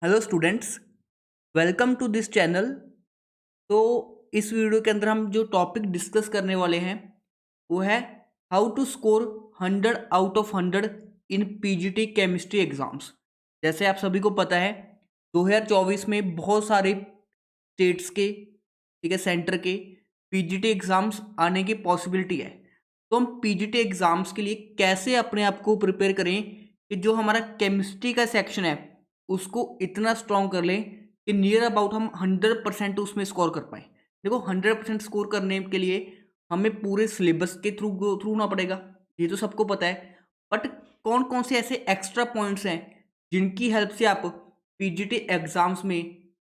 Hello students, welcome to this channel. तो इस video के अंदर हम जो टॉपिक डिस्कस करने वाले हैं वो है how to score 100 out of 100 in PGT chemistry exams. जैसे आप सभी को पता है 2024 में बहुत सारे स्टेट्स के, ठीक है, सेंटर के पीजीटी एग्जाम्स आने की पॉसिबिलिटी है। तो हम पीजीटी एग्जाम्स के लिए कैसे अपने आप को प्रिपेयर करें कि जो हमारा केमिस्ट्री का सेक्शन है उसको इतना स्ट्रॉन्ग कर लें कि नियर अबाउट हम 100% उसमें स्कोर कर पाए। देखो 100% स्कोर करने के लिए हमें पूरे सिलेबस के थ्रू गो थ्रू ना पड़ेगा, ये तो सबको पता है। बट कौन कौन से ऐसे एक्स्ट्रा पॉइंट्स हैं जिनकी हेल्प से आप पीजीटी एग्जाम्स में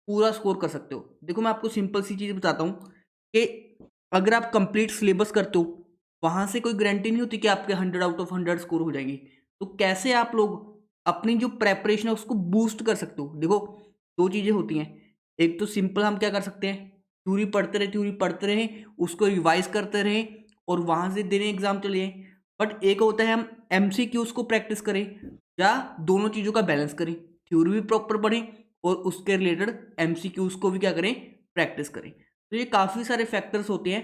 पूरा स्कोर कर सकते हो। देखो मैं आपको सिंपल सी चीज़ बताता हूँ कि अगर आप कंप्लीट सिलेबस करते हो वहाँ से कोई गारंटी नहीं होती कि आपके 100 आउट ऑफ 100 स्कोर हो जाएंगे। तो कैसे आप लोग अपनी जो प्रेपरेशन है उसको बूस्ट कर सकते हो। देखो दो चीज़ें होती हैं, एक तो सिंपल हम क्या कर सकते हैं, थ्योरी पढ़ते रहें, उसको रिवाइज करते रहें और वहाँ से देने एग्जाम चले जाएं। बट एक होता है हम एमसीक्यूज को प्रैक्टिस करें या दोनों चीज़ों का बैलेंस करें, थ्योरी भी प्रॉपर पढ़ें और उसके रिलेटेड एमसीक्यूज को भी क्या करें, प्रैक्टिस करें। तो ये काफ़ी सारे फैक्टर्स होते हैं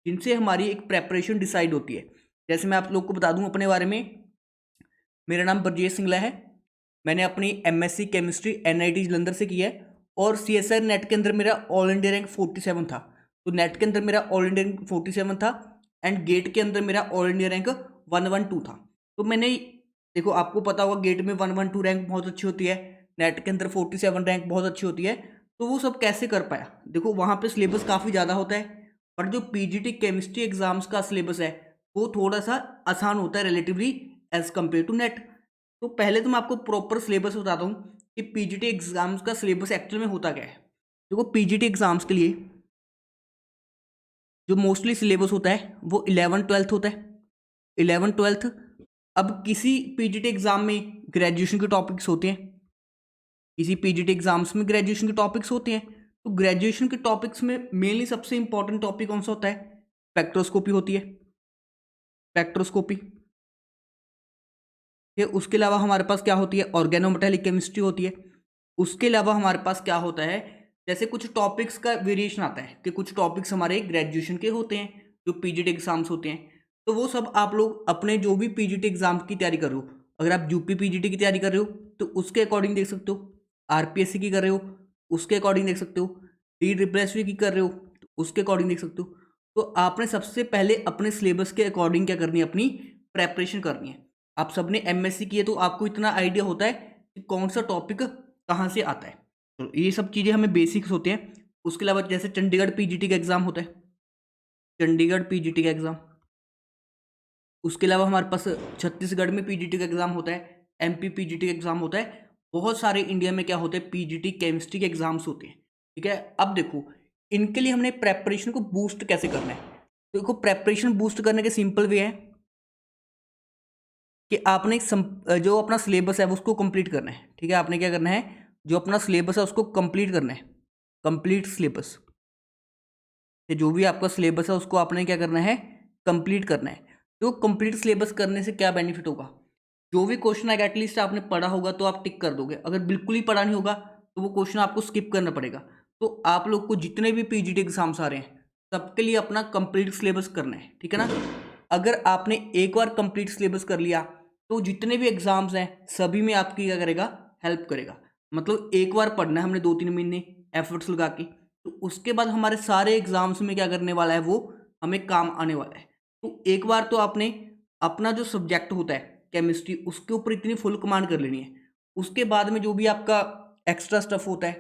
जिनसे हमारी एक प्रेपरेशन डिसाइड होती है। जैसे मैं आप लोग को बता दूं अपने बारे में, मेरा नाम ब्रजेश सिंगला है। मैंने अपनी एमएससी केमिस्ट्री एनआईटी जलंधर से की है और सीएसआर नेट के अंदर मेरा ऑल इंडिया रैंक 47 था। तो नेट के अंदर मेरा ऑल इंडिया रैंक 47 था एंड गेट के अंदर मेरा ऑल इंडिया रैंक 112 था। तो मैंने, देखो आपको पता होगा गेट में 112 रैंक बहुत अच्छी होती है, नेट के अंदर 47 रैंक बहुत अच्छी होती है। तो वो सब कैसे कर पाया, देखो वहाँ पे सिलेबस काफ़ी ज़्यादा होता है पर जो पीजीटी केमिस्ट्री एग्जाम्स का सिलेबस है वो थोड़ा सा आसान होता है relatively as compare to NET. तो पहले तो मैं आपको प्रॉपर सिलेबस बताता हूँ कि पीजीटी एग्जाम्स का सिलेबस एक्चुअल में होता क्या है। देखो पीजीटी एग्जाम्स के लिए जो मोस्टली सिलेबस होता है वो 11th-12th होता है। 11th-12th, अब किसी पीजीटी एग्जाम में ग्रेजुएशन के टॉपिक्स होते हैं, किसी पीजीटी एग्जाम्स में ग्रेजुएशन के टॉपिक्स होते हैं। तो ग्रेजुएशन के टॉपिक्स में मेनली सबसे इंपॉर्टेंट टॉपिक कौन सा होता है, स्पेक्ट्रोस्कोपी होती है, स्पेक्ट्रोस्कोपी। फिर उसके अलावा हमारे पास क्या होती है, ऑर्गेनोमेटेलिक केमिस्ट्री होती है। उसके अलावा हमारे पास क्या होता है, जैसे कुछ टॉपिक्स का वेरिएशन आता है कि कुछ टॉपिक्स हमारे ग्रेजुएशन के होते हैं जो पीजीटी एग्जाम्स होते हैं। तो वो सब आप लोग अपने जो भी पीजीटी एग्जाम की तैयारी कर रहे हो, अगर आप यूपी पीजीटी की तैयारी कर रहे हो तो उसके अकॉर्डिंग देख सकते हो, आरपीएससी की कर रहे हो उसके अकॉर्डिंग देख सकते हो, डी ट्रिपल एस की कर रहे हो तो उसके अकॉर्डिंग देख सकते हो। तो आपने सबसे पहले अपने सिलेबस के अकॉर्डिंग क्या करनी है, अपनी प्रेपरेशन करनी है। आप सबने एमएससी की है तो आपको इतना आइडिया होता है कि कौन सा टॉपिक कहाँ से आता है। तो ये सब चीज़ें हमें बेसिक्स होते हैं। उसके अलावा जैसे चंडीगढ़ पीजीटी का एग्ज़ाम होता है, चंडीगढ़ पीजीटी का एग्ज़ाम। उसके अलावा हमारे पास छत्तीसगढ़ में पीजीटी का एग्ज़ाम होता है, एमपी पीजीटी का एग्ज़ाम होता है। बहुत सारे इंडिया में क्या होते हैं, पीजीटी केमिस्ट्री के एग्ज़ाम्स होते हैं। ठीक है, अब देखो इनके लिए हमने प्रेपरेशन को बूस्ट कैसे करना है। देखो प्रेपरेशन बूस्ट करने के सिंपल वे है कि आपने जो अपना सिलेबस है वो उसको कंप्लीट करना है। ठीक है, आपने क्या करना है, जो अपना सिलेबस है उसको कंप्लीट करना है, कंप्लीट सिलेबस। जो भी आपका सिलेबस है उसको आपने क्या करना है, कंप्लीट करना है। तो कंप्लीट सिलेबस करने से क्या बेनिफिट होगा, जो भी क्वेश्चन आएगा एटलीस्ट आपने पढ़ा होगा तो आप टिक कर दोगे, अगर बिल्कुल ही पढ़ा नहीं होगा तो वो क्वेश्चन आपको स्किप करना पड़ेगा। तो आप लोग को जितने भी पीजीटी एग्जाम्स आ रहे हैं सबके लिए अपना कंप्लीट सिलेबस करना है। ठीक है ना, अगर आपने एक बार कंप्लीट सिलेबस कर लिया तो जितने भी एग्जाम्स हैं सभी में आपकी क्या करेगा, हेल्प करेगा। मतलब एक बार पढ़ना है हमने 2-3 महीने एफर्ट्स लगा के, तो उसके बाद हमारे सारे एग्जाम्स में क्या करने वाला है, वो हमें काम आने वाला है। तो एक बार तो आपने अपना जो सब्जेक्ट होता है केमिस्ट्री उसके ऊपर इतनी फुल कमांड कर लेनी है। उसके बाद में जो भी आपका एक्स्ट्रा स्टफ होता है,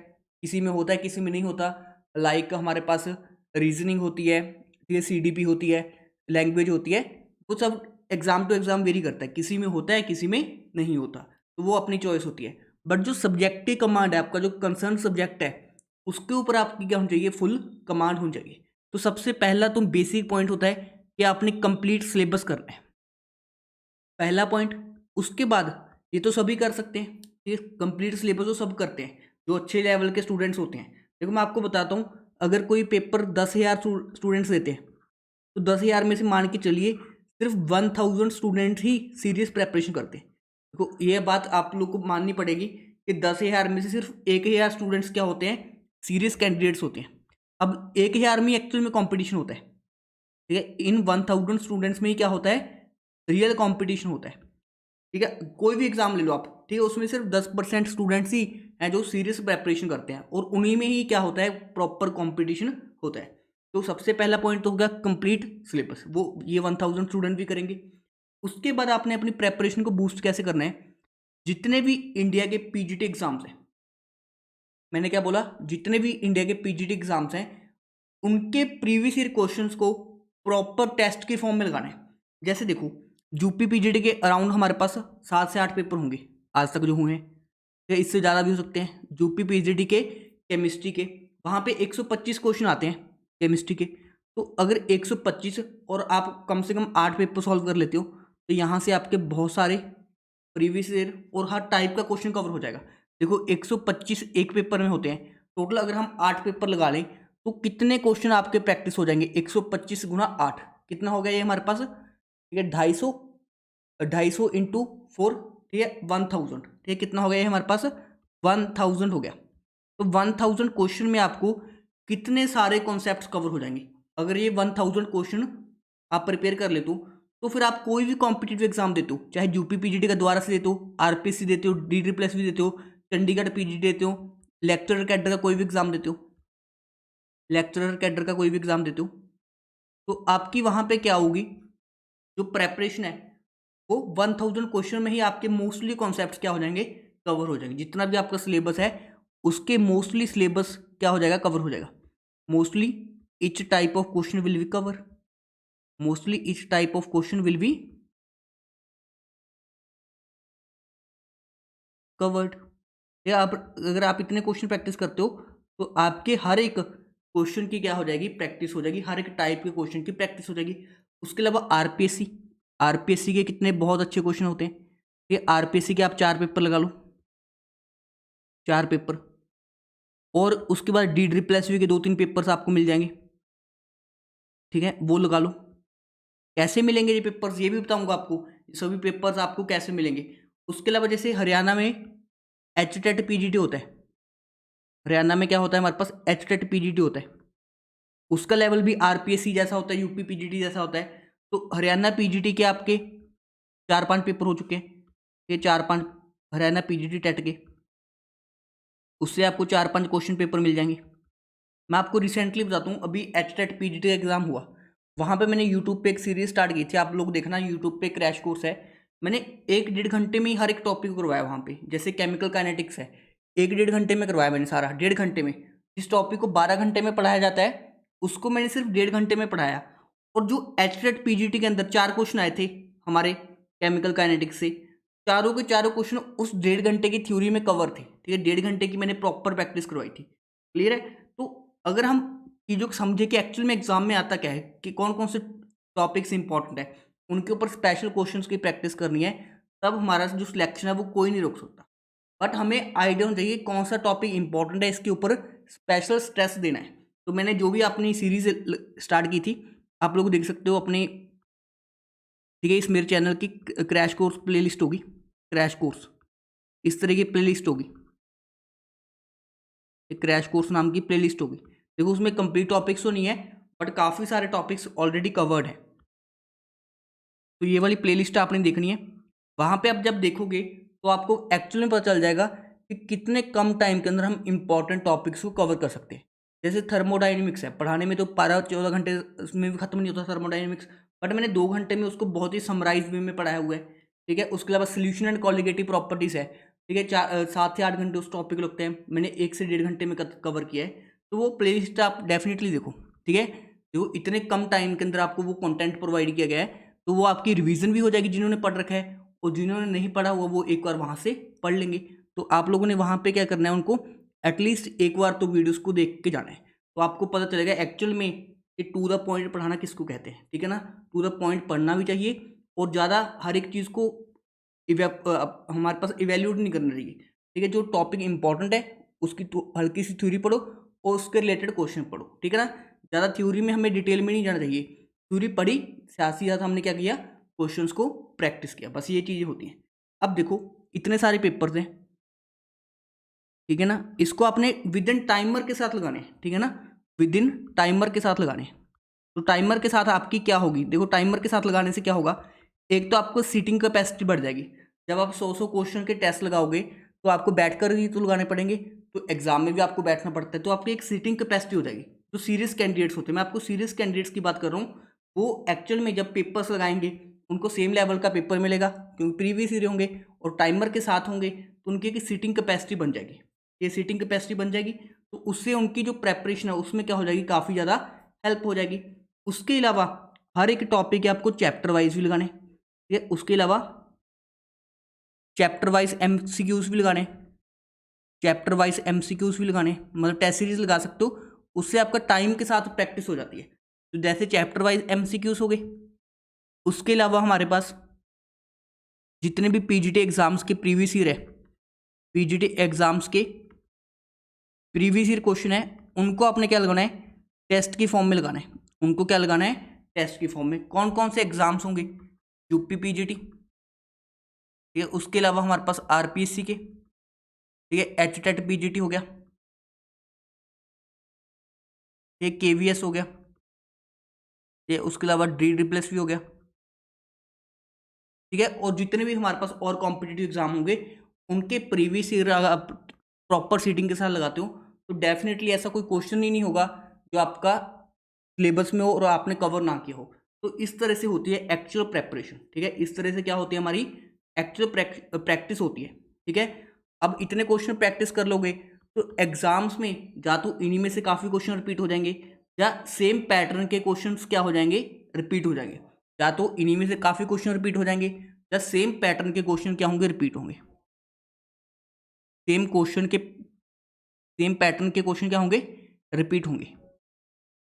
किसी में होता है किसी में नहीं होता। लाइक हमारे पास रीजनिंग होती है, ठीक है, सीडीपी होती है, लैंग्वेज होती है। वो सब एग्जाम टू एग्जाम वेरी करता है, किसी में होता है किसी में नहीं होता, तो वो अपनी चॉइस होती है। बट जो सब्जेक्टिव कमांड है, आपका जो कंसर्न सब्जेक्ट है उसके ऊपर आपकी क्या होनी चाहिए, फुल कमांड होनी चाहिए। तो सबसे पहला तो बेसिक पॉइंट होता है कि आपने कंप्लीट सिलेबस करना है, पहला पॉइंट। उसके बाद ये तो सभी कर सकते हैं, ये कंप्लीट सिलेबस तो सब करते हैं जो अच्छे लेवल के स्टूडेंट्स होते हैं। देखो मैं आपको बताता हूँ, अगर कोई पेपर 10,000 स्टूडेंट्स देते हैं तो 10,000 में से मान के चलिए सिर्फ 1,000 स्टूडेंट ही सीरियस प्रेपरेशन करते हैं। देखो ये बात आप लोग को माननी पड़ेगी कि 10,000 में से सिर्फ 1,000 स्टूडेंट्स क्या होते हैं, सीरियस कैंडिडेट्स होते हैं। अब 1,000 में एक्चुअल में कॉम्पिटिशन होता है, ठीक है। इन 1000 स्टूडेंट्स में ही क्या होता है, रियल कॉम्पिटिशन होता है, ठीक है। कोई भी एग्जाम ले लो आप, ठीक है, उसमें सिर्फ 10% स्टूडेंट्स ही हैं जो सीरियस प्रेपरेशन करते हैं, और उन्हीं में ही क्या होता है, प्रॉपर कंपटीशन होता है। तो सबसे पहला पॉइंट तो होगा कंप्लीट सिलेबस, वो ये 1000 स्टूडेंट भी करेंगे। उसके बाद आपने अपनी प्रेपरेशन को बूस्ट कैसे करना है, जितने भी इंडिया के पीजीटी एग्जाम्स हैं, मैंने क्या बोला, जितने भी इंडिया के पीजीटी एग्जाम्स हैं उनके प्रीवियस ईयर क्वेश्चंस को प्रॉपर टेस्ट के फॉर्म में लगाना है। जैसे देखो, यूपी पीजीटी के अराउंड हमारे पास 7 से 8 पेपर होंगे आज तक जो हुए हैं, या इससे ज़्यादा भी हो सकते हैं। यूपी पीजीटी के केमिस्ट्री के वहाँ पे 125 क्वेश्चन आते हैं केमिस्ट्री के। तो अगर 125 और आप कम से कम 8 पेपर सॉल्व कर लेते हो, तो यहाँ से आपके बहुत सारे प्रीवियस ईयर और हर टाइप का क्वेश्चन कवर हो जाएगा। देखो 125 एक पेपर में होते हैं, टोटल अगर हम 8 पेपर लगा लें तो कितने क्वेश्चन आपके प्रैक्टिस हो जाएंगे, 125 गुना 8 कितना हो गया ये हमारे पास, ठीक है, 250 इंटू 4, ठीक है, 1000, ठीक है, कितना हो गया ये हमारे पास, 1000 हो गया। तो 1000 क्वेश्चन में आपको कितने सारे कॉन्सेप्ट्स कवर हो जाएंगे। अगर ये 1000 क्वेश्चन आप प्रिपेयर कर लेते हो, तो फिर आप कोई भी कॉम्पिटिटिव एग्जाम देते हो, चाहे यूपी पीजीटी का द्वारा से देते हो, आरपीएससी देते हो, DDPLS देते हो, चंडीगढ़ पीजीटी देते हो, लेक्चरर कैडर का कोई भी एग्जाम देते हो, लेक्चरर कैडर का कोई भी एग्जाम देते हो, तो आपकी वहां पे क्या होगी, जो प्रेपरेशन है वो 1000 क्वेश्चन में ही आपके मोस्टली कॉन्सेप्ट्स क्या हो जाएंगे, कवर हो जाएंगे। जितना भी आपका सिलेबस है उसके मोस्टली सिलेबस क्या हो जाएगा, कवर हो जाएगा। Mostly each type of question will be cover, mostly each type of question will be covered. या आप अगर आप इतने क्वेश्चन प्रैक्टिस करते हो तो आपके हर एक क्वेश्चन की क्या हो जाएगी, प्रैक्टिस हो जाएगी, हर एक टाइप के क्वेश्चन की प्रैक्टिस हो जाएगी। उसके अलावा आरपीएससी के कितने बहुत अच्छे क्वेश्चन होते हैं। ये आरपीएससी के आप 4 पेपर लगा लो, 4 पेपर, और उसके बाद DDPLS के 2-3 पेपर्स आपको मिल जाएंगे, ठीक है, वो लगा लो। कैसे मिलेंगे ये पेपर्स, ये भी बताऊंगा आपको, सभी पेपर्स आपको कैसे मिलेंगे। उसके अलावा जैसे हरियाणा में HTET PGT होता है, हरियाणा में क्या होता है हमारे पास, HTET PGT होता है, उसका लेवल भी आरपीएससी जैसा होता है, यूपी पीजीटी जैसा होता है। तो हरियाणा पीजीटी के आपके 4-5 पेपर हो चुके हैं, ये 4-5 हरियाणा पीजीटी टेट के, उससे आपको 4-5 क्वेश्चन पेपर मिल जाएंगे। मैं आपको रिसेंटली बताता हूँ, अभी HTET PGT का एग्जाम हुआ, वहाँ पे मैंने यूट्यूब पे एक सीरीज स्टार्ट की थी, आप लोग देखना, यूट्यूब पे क्रैश कोर्स है। मैंने 1-1.5 घंटे में ही हर एक टॉपिक को करवाया वहाँ पे। जैसे केमिकल काइनेटिक्स है, 1-1.5 घंटे में करवाया मैंने सारा, 1.5 घंटे में। जिस टॉपिक को 12 घंटे में पढ़ाया जाता है उसको मैंने सिर्फ 1.5 घंटे में पढ़ाया। और जो HTET PGT के अंदर 4 क्वेश्चन आए थे हमारे केमिकल काइनेटिक्स से, चारों के चारों क्वेश्चन उस 1.5 घंटे की थ्योरी में कवर थे, ठीक है, 1.5 घंटे की मैंने प्रॉपर प्रैक्टिस करवाई थी। क्लियर है। तो अगर हम चीज़ों को समझे कि एक्चुअल में एग्जाम में आता क्या है, कि कौन कौन से टॉपिक्स इंपॉर्टेंट है, उनके ऊपर स्पेशल क्वेश्चंस की प्रैक्टिस करनी है, तब हमारा जो सिलेक्शन है वो कोई नहीं रोक सकता। बट हमें आइडिया होना चाहिए कौन सा टॉपिक इंपॉर्टेंट है, इसके ऊपर स्पेशल स्ट्रेस देना है। तो मैंने जो भी अपनी सीरीज स्टार्ट की थी, आप लोग देख सकते हो अपने, ठीक है, इस मेरे चैनल की क्रैश कोर्स प्लेलिस्ट होगी, क्रैश कोर्स इस तरह की प्लेलिस्ट होगी, एक क्रैश कोर्स नाम की प्लेलिस्ट होगी। देखो उसमें कंप्लीट टॉपिक्स तो नहीं है, बट काफ़ी सारे टॉपिक्स ऑलरेडी कवर्ड है। तो ये वाली प्लेलिस्ट आपने देखनी है। वहाँ पे आप जब देखोगे तो आपको एक्चुअली में पता चल जाएगा कि कितने कम टाइम के अंदर हम इंपॉर्टेंट टॉपिक्स को कवर कर सकते हैं। जैसे थर्मोडाइनमिक्स है, पढ़ाने में तो 12-14 घंटे उसमें भी खत्म नहीं होता थर्मोडाइनमिक्स, बट मैंने 2 घंटे में उसको बहुत ही समराइज वे में पढ़ाया हुआ है, ठीक है। उसके अलावा सोल्यूशन एंड कॉलिगेटिव प्रॉपर्टीज़ है, ठीक है, 7 से 8 घंटे उस टॉपिक लगते हैं, मैंने 1 से 1.5 घंटे में कवर किया है। तो वो प्लेलिस्ट आप डेफिनेटली देखो, ठीक है। देखो इतने कम टाइम के अंदर आपको वो कंटेंट प्रोवाइड किया गया है, तो वो आपकी रिवीजन भी हो जाएगी जिन्होंने पढ़ रखा है, और जिन्होंने नहीं पढ़ा हुआ वो एक बार वहाँ से पढ़ लेंगे। तो आप लोगों ने वहाँ पे क्या करना है, उनको एटलीस्ट एक बार तो वीडियोस को देख के जाना है, तो आपको पता चलेगा एक्चुअल में कि टू द पॉइंट पढ़ाना किसको कहते हैं, ठीक है ना। टू द पॉइंट पढ़ना भी चाहिए, और ज़्यादा हर एक चीज़ को हमारे पास इवेल्यूट नहीं करना चाहिए, ठीक है। जो टॉपिक इंपॉर्टेंट है उसकी हल्की सी थ्योरी पढ़ो और उसके रिलेटेड क्वेश्चन पढ़ो, ठीक है ना। ज़्यादा थ्योरी में हमें डिटेल में नहीं जाना चाहिए, थ्योरी पढ़ी, साथ ही साथ हमने क्या किया, क्वेश्चंस को प्रैक्टिस किया, बस ये चीज़ें होती हैं। अब देखो इतने सारे पेपर्स हैं, ठीक है ना। इसको आपने विद इन टाइमर के साथ लगाने हैं, ठीक है ना, विद इन टाइमर के साथ लगाने हैं। तो टाइमर के साथ आपकी क्या होगी, देखो टाइमर के साथ लगाने से क्या होगा, एक तो आपको सीटिंग कैपेसिटी बढ़ जाएगी। जब आप 100 क्वेश्चन के टेस्ट लगाओगे तो आपको बैठकर ही तो लगाने पड़ेंगे, तो एग्जाम में भी आपको बैठना पड़ता है, तो आपकी एक सीटिंग कैपेसिटी हो जाएगी। जो सीरियस कैंडिडेट्स होते हैं, मैं आपको सीरियस कैंडिडेट्स की बात कर रहा हूँ, वो एक्चुअल में जब पेपर्स लगाएंगे उनको सेम लेवल का पेपर मिलेगा, क्योंकि प्रीवियस ईयर होंगे और टाइमर के साथ होंगे, तो उनकी एक सीटिंग कैपेसिटी बन जाएगी। ये सीटिंग कैपेसिटी बन जाएगी तो उससे उनकी जो प्रेपरेशन है उसमें क्या हो जाएगी, काफ़ी ज़्यादा हेल्प हो जाएगी। उसके अलावा हर एक टॉपिक है आपको चैप्टर वाइज भी लगाने, ठीक है। उसके अलावा चैप्टर वाइज एमसीक्यूज भी लगाने, चैप्टर वाइज एमसीक्यूज भी लगाने, मतलब टेस्ट सीरीज लगा सकते हो, उससे आपका टाइम के साथ प्रैक्टिस हो जाती है। तो जैसे चैप्टर वाइज एमसीक्यूज हो गए। उसके अलावा हमारे पास जितने भी पीजीटी एग्जाम्स के प्रीवियस ईयर है, पीजीटी एग्जाम्स के प्रीवियस ईयर क्वेश्चन है, उनको आपने क्या लगाना है, टेस्ट की फॉर्म में लगाना है। उनको क्या लगाना है, टेस्ट की फॉर्म में। कौन कौन से एग्जाम्स होंगे, यूपी पीजीटी, ठीक है। उसके अलावा हमारे पास आरपीएससी के, ठीक है, एचटेट पीजीटी हो गया, ये केवीएस हो गया, ये उसके अलावा डी रिप्लेस भी हो गया, ठीक है। और जितने भी हमारे पास और कॉम्पिटिटिव एग्जाम होंगे उनके प्रीवियस ईयर अगर आप प्रॉपर सीटिंग के साथ लगाते हो तो डेफिनेटली ऐसा कोई क्वेश्चन ही नहीं होगा जो आपका सिलेबस में हो और आपने कवर ना किया हो। तो इस तरह से होती है एक्चुअल प्रेपरेशन, ठीक है। इस तरह से क्या होती है, हमारी एक्चुअल प्रैक्टिस होती है, ठीक है। अब इतने क्वेश्चन प्रैक्टिस कर लोगे तो एग्जाम्स में या तो इन्हीं में से काफ़ी क्वेश्चन रिपीट हो जाएंगे, या सेम पैटर्न के क्वेश्चंस क्या हो जाएंगे, रिपीट हो जाएंगे। या तो इन्हीं में से काफ़ी क्वेश्चन रिपीट हो जाएंगे, या सेम पैटर्न के क्वेश्चन क्या होंगे, रिपीट होंगे। सेम पैटर्न के क्वेश्चन क्या होंगे, रिपीट होंगे।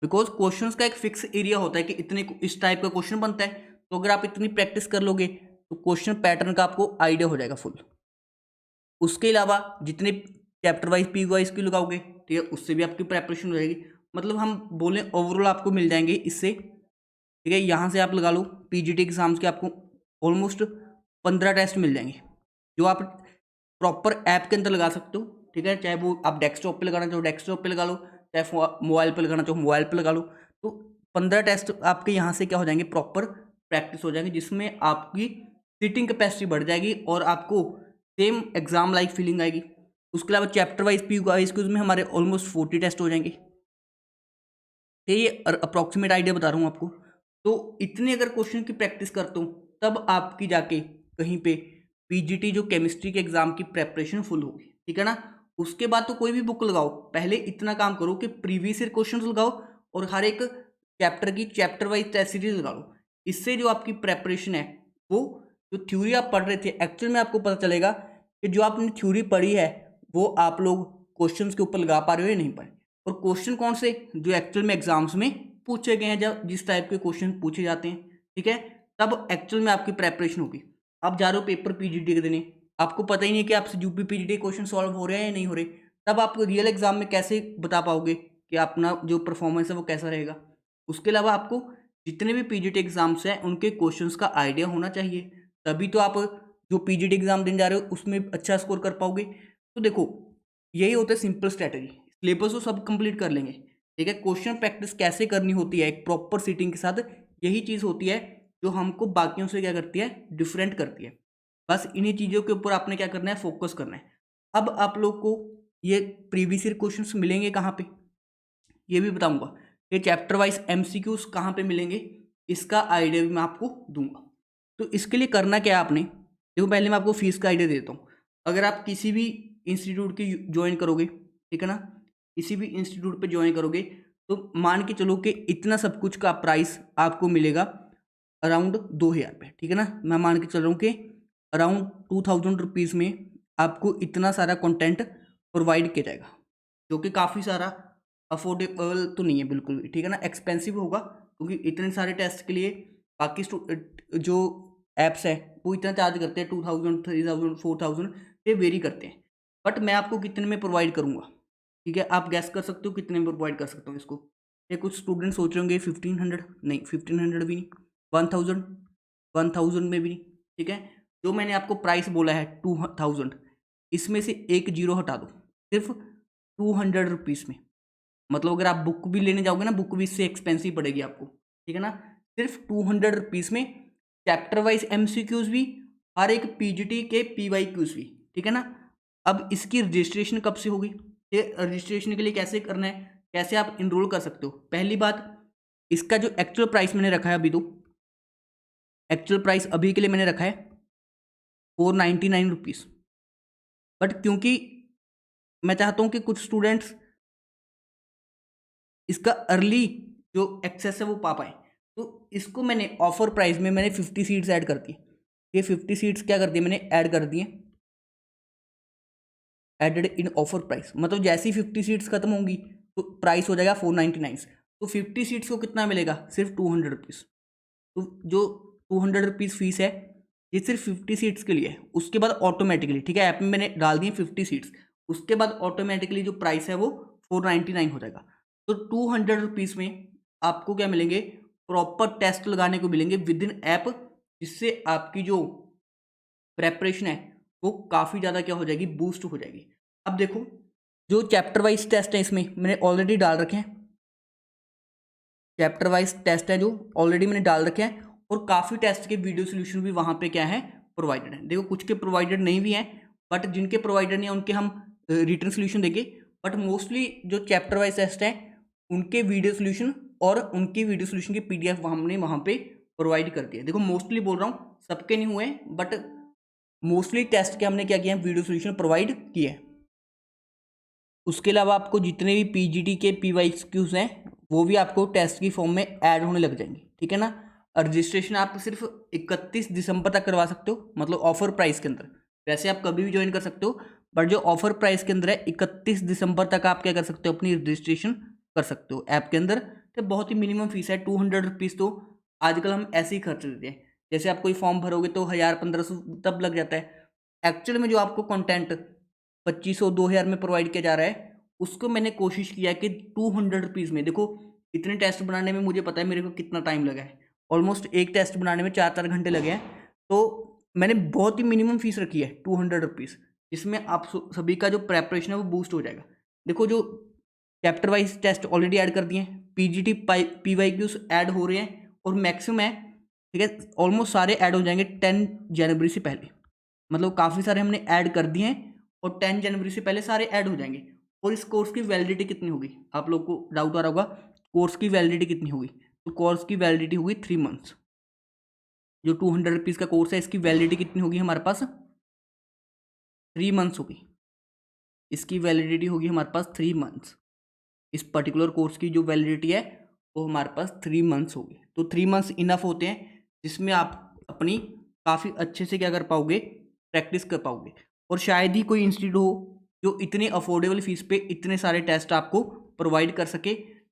बिकॉज क्वेश्चंस का एक फिक्स एरिया होता है कि इतने इस टाइप का क्वेश्चन बनता है, तो अगर आप इतनी प्रैक्टिस कर लोगे तो क्वेश्चन पैटर्न का आपको आइडिया हो जाएगा फुल। उसके अलावा जितने चैप्टर वाइज पी वाइज की लगाओगे, ठीक है, उससे भी आपकी प्रेपरेशन हो जाएगी। मतलब हम बोलें ओवरऑल आपको मिल जाएंगे इससे, ठीक है। यहाँ से आप लगा लो पीजीटी एग्जाम्स के आपको ऑलमोस्ट 15 टेस्ट मिल जाएंगे, जो आप प्रॉपर ऐप के अंदर लगा सकते हो, ठीक है। चाहे वो आप डेस्कटॉप पे लगाना चाहो डेस्कटॉप पे लगा लो, चाहे मोबाइल पे लगाना चाहो मोबाइल पे लगा लो। तो 15 टेस्ट आपके यहाँ से क्या हो जाएंगे, प्रॉपर प्रैक्टिस हो जाएंगे, जिसमें आपकी सीटिंग कैपेसिटी बढ़ जाएगी और आपको सेम एग्जाम लाइक फीलिंग आएगी। उसके अलावा चैप्टर वाइज पी वाइज के उसमें हमारे ऑलमोस्ट 40 टेस्ट हो जाएंगे। तो ये अप्रॉक्सीमेट आइडिया बता रहा हूँ आपको। तो इतने अगर क्वेश्चन की प्रैक्टिस करता हूँ तब आपकी जाके कहीं पे पीजीटी जो केमिस्ट्री के एग्जाम की प्रेपरेशन फुल होगी, ठीक है ना। उसके बाद तो कोई भी बुक लगाओ, पहले इतना काम करो कि प्रीवियस ईयर क्वेश्चन लगाओ और हर एक चैप्टर की चैप्टर वाइज टेस्ट सीरीज लगा लो। इससे जो आपकी प्रेपरेशन है, वो जो थ्योरी आप पढ़ रहे थे एक्चुअल में आपको पता चलेगा कि जो आपने थ्योरी पढ़ी है वो आप लोग क्वेश्चंस के ऊपर लगा पा रहे हो या नहीं पाए। और क्वेश्चन कौन से, जो एक्चुअल में एग्जाम्स में पूछे गए हैं, जब जिस टाइप के क्वेश्चन पूछे जाते हैं, ठीक है, तब एक्चुअल में आपकी प्रेपरेशन होगी। आप जा रहे हो पेपर पीजीटी के देने, आपको पता ही नहीं कि आपसे यूपी पीजीटी क्वेश्चन सॉल्व हो रहे हैं या नहीं हो रहे, तब आप रियल एग्जाम में कैसे बता पाओगे कि अपना जो परफॉर्मेंस है वो कैसा रहेगा। उसके अलावा आपको जितने भी पीजीटी एग्जाम्स हैं उनके क्वेश्चंस का आइडिया होना चाहिए, तभी तो आप जो पीजीटी एग्जाम देने जा रहे हो उसमें अच्छा स्कोर कर पाओगे। तो देखो यही होता है सिंपल स्ट्रैटेजी, सिलेबस तो सब कंप्लीट कर लेंगे, ठीक है। क्वेश्चन प्रैक्टिस कैसे करनी होती है एक प्रॉपर सीटिंग के साथ, यही चीज़ होती है जो हमको बाकियों से क्या करती है, डिफरेंट करती है। बस इन्हीं चीज़ों के ऊपर आपने क्या करना है, फोकस करना है। अब आप लोग को ये प्रीवियस ईयर क्वेश्चंस मिलेंगे कहाँ पे, ये भी बताऊंगा। ये चैप्टर वाइज एमसीक्यूज कहाँ पे मिलेंगे, इसका आइडिया भी मैं आपको दूंगा। तो इसके लिए करना क्या है आपने, देखो पहले मैं आपको फीस का आइडिया देता हूँ। अगर आप किसी भी इंस्टीट्यूट की ज्वाइन करोगे, ठीक है ना, किसी भी इंस्टीट्यूट पे ज्वाइन करोगे तो मान के चलो कि इतना सब कुछ का प्राइस आपको मिलेगा अराउंड 2000 पे, ठीक है ना। मैं मान के चल रहा हूँ कि अराउंड 2000 रुपीज़ में आपको इतना सारा कंटेंट प्रोवाइड किया जाएगा, जो कि काफ़ी सारा अफोर्डेबल तो नहीं है बिल्कुल भी, ठीक है ना, एक्सपेंसिव होगा, क्योंकि इतने सारे टेस्ट के लिए बाकी जो ऐप्स है वो इतना चार्ज करते हैं 2000 3000 4000, ये वेरी करते हैं। बट मैं आपको कितने में प्रोवाइड करूँगा, ठीक है, आप गैस कर सकते हो कितने में प्रोवाइड कर सकता हूँ इसको। ये कुछ स्टूडेंट सोच रहे होंगे 1500, नहीं 1500 भी नहीं, 1000, 1000 में भी नहीं, ठीक है। जो मैंने आपको प्राइस बोला है 2000, इसमें से एक जीरो हटा दो, सिर्फ 200 रुपीज़ में। मतलब अगर आप बुक भी लेने जाओगे ना, बुक भी इससे एक्सपेंसिव पड़ेगी आपको, ठीक है ना। सिर्फ 200 रुपीज़ में चैप्टर वाइज MCQs भी, हर एक PGT के PYQs भी, ठीक है ना। अब इसकी रजिस्ट्रेशन कब से होगी, ये रजिस्ट्रेशन के लिए कैसे करना है, कैसे आप इनरोल कर सकते हो। पहली बात, इसका जो एक्चुअल प्राइस मैंने रखा है अभी, तो एक्चुअल प्राइस अभी के लिए मैंने रखा है 499 रुपीज़। बट क्योंकि मैं चाहता हूँ कि कुछ स्टूडेंट्स इसका अर्ली जो एक्सेस है वो पा पाए, तो इसको मैंने ऑफर प्राइस में मैंने 50 सीट्स ऐड कर दी। ये 50 सीट्स क्या कर दिए मैंने, ऐड कर दिए, एडेड इन ऑफर प्राइस। मतलब जैसे ही 50 सीट्स खत्म होंगी तो प्राइस हो जाएगा 499। तो 50 सीट्स को कितना मिलेगा, सिर्फ 200 रुपीज़। तो जो 200 रुपीज़ फीस है ये सिर्फ 50 सीट्स के लिए है। उसके बाद ऑटोमेटिकली, ठीक है, ऐप में मैंने डाल दिए 50 सीट्स, उसके बाद ऑटोमेटिकली जो प्राइस है वो 499 हो जाएगा। तो 200 रुपीज़ में आपको क्या मिलेंगे, प्रॉपर टेस्ट लगाने को मिलेंगे विद इन ऐप, जिससे आपकी जो प्रेपरेशन है वो काफ़ी ज़्यादा क्या हो जाएगी, बूस्ट हो जाएगी। अब देखो, जो चैप्टर वाइज टेस्ट है इसमें मैंने ऑलरेडी डाल रखे हैं, चैप्टर वाइज टेस्ट है जो ऑलरेडी मैंने डाल रखे हैं, और काफ़ी टेस्ट के वीडियो सोल्यूशन भी वहाँ पे क्या है, प्रोवाइडेड है। देखो कुछ के प्रोवाइडेड नहीं भी हैं, बट जिनके प्रोवाइडेड नहीं है उनके हम रिटर्न सोल्यूशन देंगे। बट मोस्टली जो चैप्टर वाइज टेस्ट है उनके वीडियो सोल्यूशन और उनकी वीडियो सोल्यूशन की PDF हमने वहाँ पे प्रोवाइड कर दिया। देखो मोस्टली बोल रहा हूँ, सबके नहीं हुए, बट मोस्टली टेस्ट के हमने क्या किया है, वीडियो सोल्यूशन प्रोवाइड किया है। उसके अलावा आपको जितने भी PGT के PYQs हैं वो भी आपको टेस्ट की फॉर्म में ऐड होने लग जाएंगे, ठीक है ना। रजिस्ट्रेशन आप सिर्फ 31 दिसंबर तक करवा सकते हो, मतलब ऑफर प्राइस के अंदर। वैसे आप कभी भी ज्वाइन कर सकते हो, बट जो ऑफर प्राइस के अंदर है 31 दिसंबर तक आप क्या कर सकते हो, अपनी रजिस्ट्रेशन कर सकते हो ऐप के अंदर। तो बहुत ही मिनिमम फीस है 200 रुपीज़। तो आजकल हम ऐसे ही खर्च देते हैं, जैसे आप कोई फॉर्म भरोगे तो 1000-1500 तब लग जाता है। एक्चुअल में जो आपको कंटेंट 2500-2000 में प्रोवाइड किया जा रहा है, उसको मैंने कोशिश किया कि 200 रुपीज़ में। देखो इतने टेस्ट बनाने में मुझे पता है मेरे को कितना टाइम लगा है, ऑलमोस्ट एक टेस्ट बनाने में 4-4 घंटे लगे हैं। तो मैंने बहुत ही मिनिमम फीस रखी है 200 रुपीज़, जिसमें आप सभी का जो प्रेपरेशन है वो बूस्ट हो जाएगा। देखो जो chapter wise test already add कर दिए हैं, PGT PYQs ऐड हो रहे हैं, और मैक्सिमम है, ठीक है, ऑलमोस्ट सारे ऐड हो जाएंगे 10 जनवरी से पहले। मतलब काफ़ी सारे हमने ऐड कर दिए हैं और 10 जनवरी से पहले सारे ऐड हो जाएंगे। और इस कोर्स की वैलिडिटी कितनी होगी, आप लोग को डाउट आ रहा होगा, कोर्स की वैलिडिटी कितनी होगी। तो कोर्स की वैलिडिटी होगी 3 मंथ्स। जो 200 रुपीज़ का कोर्स है इसकी वैलिडिटी कितनी होगी हमारे पास, 3 मंथ्स होगी। इसकी वैलिडिटी होगी हमारे पास 3 मंथ्स। इस पर्टिकुलर कोर्स की जो वैलिडिटी है वो हमारे पास 3 मंथ्स होगी। तो 3 मंथ्स इनफ होते हैं, जिसमें आप अपनी काफ़ी अच्छे से क्या कर पाओगे, प्रैक्टिस कर पाओगे। और शायद ही कोई इंस्टीट्यूट हो जो इतने अफोर्डेबल फीस पे इतने सारे टेस्ट आपको प्रोवाइड कर सके।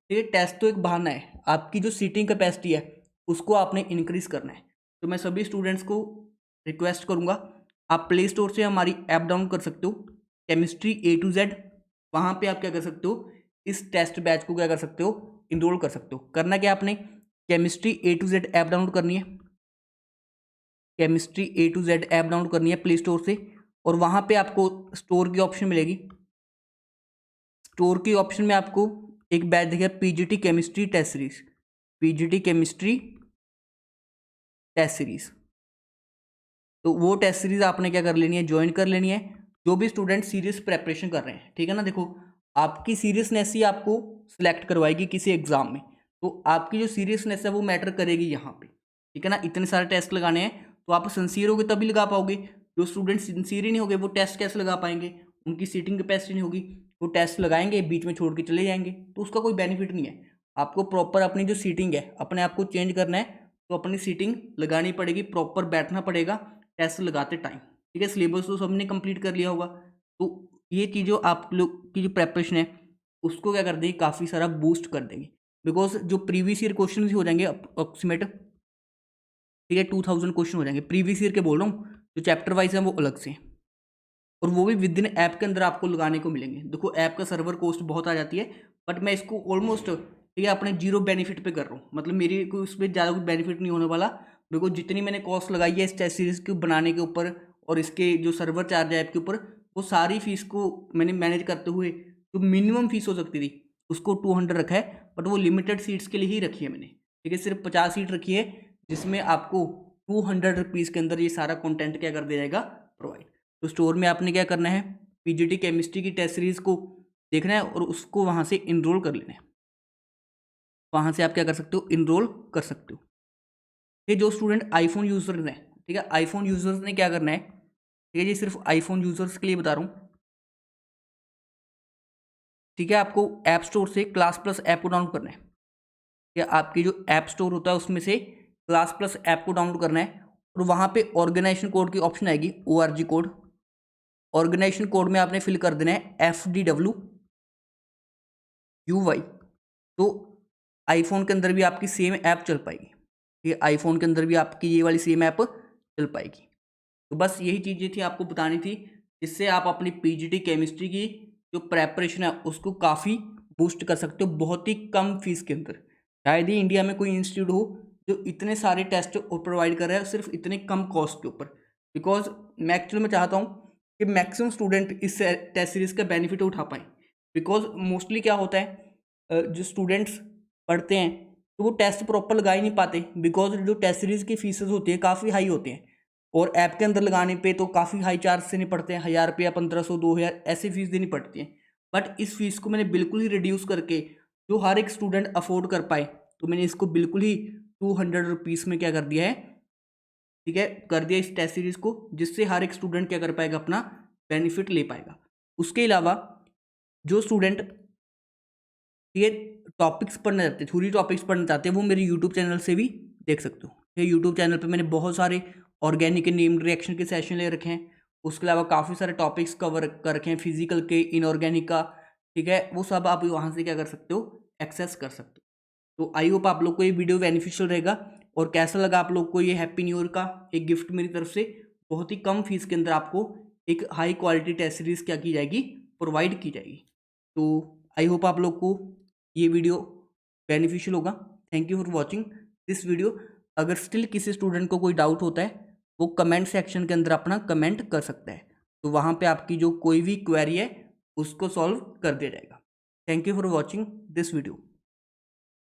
ये टेस्ट तो एक बहाना है, आपकी जो सीटिंग कैपेसिटी है उसको आपने इंक्रीज करना है। तो मैं सभी स्टूडेंट्स को रिक्वेस्ट करूँगा, आप प्ले स्टोर से हमारी ऐप डाउनलोड कर सकते हो, केमिस्ट्री A to Z। वहाँ पे आप क्या कर सकते हो, इस टेस्ट बैच को क्या कर सकते हो, इनरोल कर सकते हो। करना क्या आपने, chemistry A to Z app download करनी है, chemistry A to Z app download करनी है प्ले स्टोर से, और वहाँ पे आपको स्टोर की ऑप्शन मिलेगी। स्टोर की ऑप्शन में आपको एक बैच दिखेगा PGT chemistry test series, PGT chemistry test series. तो वो टेस्ट सीरीज आपने क्या कर लेनी है, ज्वाइन कर लेनी है, जो भी स्टूडेंट सीरियस प्रेपरेशन कर रहे हैं, ठीक है ना। देखो आपकी सीरियसनेस ही आपको सिलेक्ट करवाएगी किसी एग्जाम में, तो आपकी जो सीरियसनेस है वो मैटर करेगी यहाँ पे, ठीक है ना। इतने सारे टेस्ट लगाने हैं तो आप सिंसियर होगे तभी लगा पाओगे। जो स्टूडेंट सिंसियर ही नहीं होगे वो टेस्ट कैसे लगा पाएंगे, उनकी सीटिंग कैपेसिटी नहीं होगी, वो टेस्ट लगाएंगे बीच में छोड़ के चले जाएंगे, तो उसका कोई बेनिफिट नहीं है। आपको प्रॉपर अपनी जो सीटिंग है अपने आप को चेंज करना है, तो अपनी सीटिंग लगानी पड़ेगी, प्रॉपर बैठना पड़ेगा टेस्ट लगाते टाइम, ठीक है। सिलेबस तो सबने कंप्लीट कर लिया होगा, तो ये चीज़ों आप लोग की जो प्रेपरेशन है उसको क्या कर देगी, काफ़ी सारा बूस्ट कर देंगे। बिकॉज जो प्रीवियस ईयर क्वेश्चन भी हो जाएंगे अप्रोक्सीमेट, ठीक है, 2000 क्वेश्चन हो जाएंगे प्रीवियस ईयर के, बोल रहा हूँ। जो चैप्टर वाइज है वो अलग से, और वो भी विद इन ऐप के अंदर आपको लगाने को मिलेंगे। देखो ऐप का सर्वर कॉस्ट बहुत आ जाती है, बट मैं इसको ऑलमोस्ट ये अपने जीरो बेनिफिट पे कर रहा हूँ। मतलब मेरी कोई उसमें ज़्यादा कुछ बेनिफिट नहीं होने वाला, बिकॉज जितनी मैंने कॉस्ट लगाई है इस टेस्ट सीरीज के बनाने के ऊपर और इसके जो सर्वर चार्ज है ऐप के ऊपर, वो सारी फीस को मैंने मैनेज करते हुए जो मिनिमम फीस हो सकती थी उसको 200 रखा है, बट वो लिमिटेड सीट्स के लिए ही रखी है मैंने, ठीक है। सिर्फ 50 सीट रखी है जिसमें आपको 200 रुपीज़ के अंदर ये सारा कंटेंट क्या कर दिया जाएगा, प्रोवाइड। तो स्टोर में आपने क्या करना है, पीजीटी केमिस्ट्री की टेस्ट सीरीज को देखना है और उसको वहाँ से इनरोल कर लेना है। वहाँ से आप क्या कर सकते हो, इनरोल कर सकते हो। ये जो स्टूडेंट आईफोन यूजर्स हैं, ठीक है, आईफोन यूजर्स ने क्या करना है, ठीक है जी, सिर्फ आईफोन यूजर्स के लिए बता रहा हूँ, ठीक है। आपको ऐप स्टोर से क्लास प्लस ऐप को डाउनलोड करना है, या आपकी जो ऐप स्टोर होता है उसमें से क्लास प्लस ऐप को डाउनलोड करना है और वहाँ पे ऑर्गेनाइजेशन कोड की ऑप्शन आएगी, ORG कोड। ऑर्गेनाइजेशन कोड में आपने फिल कर देना है FDWUY। तो आईफोन के अंदर भी आपकी सेम ऐप चल पाएगी, ये आईफोन के अंदर भी आपकी ये वाली सेम ऐप चल पाएगी। तो बस यही चीज़ें थी आपको बतानी थी, जिससे आप अपनी पीजीटी केमिस्ट्री की जो प्रेपरेशन है उसको काफ़ी बूस्ट कर सकते हो बहुत ही कम फीस के अंदर। शायद ही इंडिया में कोई इंस्टीट्यूट हो जो इतने सारे टेस्ट प्रोवाइड कर रहा है सिर्फ इतने कम कॉस्ट के ऊपर। बिकॉज मैं एक्चुअली में चाहता हूँ कि मैक्सिमम स्टूडेंट इस टेस्ट सीरीज़ का बेनिफिट उठा पाएँ। बिकॉज मोस्टली क्या होता है, जो स्टूडेंट्स पढ़ते हैं तो वो टेस्ट प्रॉपर लगा ही नहीं पाते, बिकॉज जो टेस्ट सीरीज़ की फीसेस होती है काफ़ी हाई होती हैं और ऐप के अंदर लगाने पे तो काफ़ी हाई चार्ज से नहीं पड़ते हैं, 1000 रुपया 1500 2000 ऐसी फीस देनी पड़ती है। बट इस फीस को मैंने बिल्कुल ही रिड्यूस करके जो हर एक स्टूडेंट अफोर्ड कर पाए, तो मैंने इसको बिल्कुल ही 200 रुपीज़ में क्या कर दिया है, ठीक है, कर दिया इस टेस्ट सीरीज़ को, जिससे हर एक स्टूडेंट क्या कर पाएगा, अपना बेनिफिट ले पाएगा। उसके अलावा जो स्टूडेंट ये टॉपिक्स पढ़ना चाहते हैं, थ्योरी टॉपिक्स पढ़ना चाहते हैं, वो मेरे यूट्यूब चैनल से भी देख सकते हो। ये यूट्यूब चैनल पे मैंने बहुत सारे ऑर्गेनिक एंड नेम्ड रिएक्शन के सेशन ले रखे हैं। उसके अलावा काफ़ी सारे टॉपिक्स कवर कर रखे हैं, फिजिकल के, इनऑर्गेनिक का, ठीक है, वो सब आप वहाँ से क्या कर सकते हो, एक्सेस कर सकते हो। तो आई होप आप लोग को ये वीडियो बेनिफिशियल रहेगा। और कैसा लगा आप लोग को ये हैप्पी न्यू ईयर का एक गिफ्ट मेरी तरफ से, बहुत ही कम फीस के अंदर आपको एक हाई क्वालिटी टेस्ट सीरीज क्या की जाएगी, प्रोवाइड की जाएगी। तो आई होप आप लोग को ये वीडियो बेनिफिशियल होगा। Thank you for watching this video. अगर स्टिल किसी स्टूडेंट को कोई डाउट होता है वो कमेंट सेक्शन के अंदर अपना कमेंट कर सकता है, तो वहाँ पे आपकी जो कोई भी क्वेरी है उसको सॉल्व कर दिया जाएगा। Thank you for watching this video.